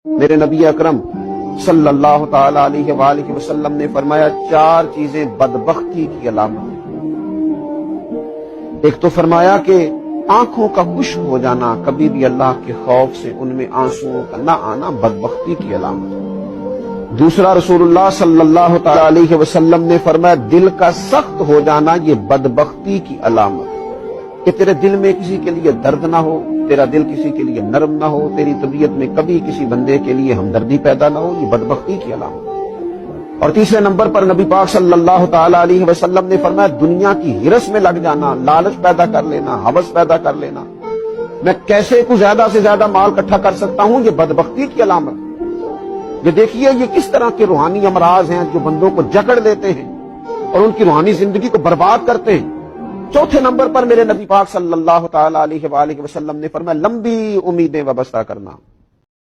मेरे नबी अकरम सल्लल्लाहु ताला अलैहि वसल्लम ने फरमाया 4 चीजें बदबख्ती की अलामत है। एक तो फरमाया कि आंखों का खुश्क हो जाना, कभी भी अल्लाह के खौफ से उनमें आंसुओं का न आना बदबख्ती की अलामत है। दूसरा, रसूलुल्लाह सल्लल्लाहु ताला अलैहि वसल्लम ने फरमाया दिल का सख्त हो जाना ये बदबख्ती की अलामत है, कि तेरे दिल में किसी के लिए दर्द ना हो, तेरा दिल किसी के लिए नरम ना हो, तेरी तबीयत में कभी किसी बंदे के लिए हमदर्दी पैदा ना हो, ये बदबख्ती की अलामत है। और तीसरे नंबर पर नबी पाक सल्लल्लाहु ताला अलैहि वसल्लम ने फरमाया दुनिया की हिरस में लग जाना, लालच पैदा कर लेना, हवस पैदा कर लेना, मैं कैसे कुछ ज्यादा से ज्यादा माल इकट्ठा कर सकता हूं, ये बदबख्ती की अलामत है। ये देखिए ये किस तरह के रूहानी अमराज हैं जो बंदों को जकड़ लेते हैं और उनकी रूहानी जिंदगी को बर्बाद करते हैं। चौथे नंबर पर मेरे नबी पाक सल्लल्लाहु ताला अलैहि वसल्लम ने फरमाया लंबी उम्मीदें वाबस्ता करना।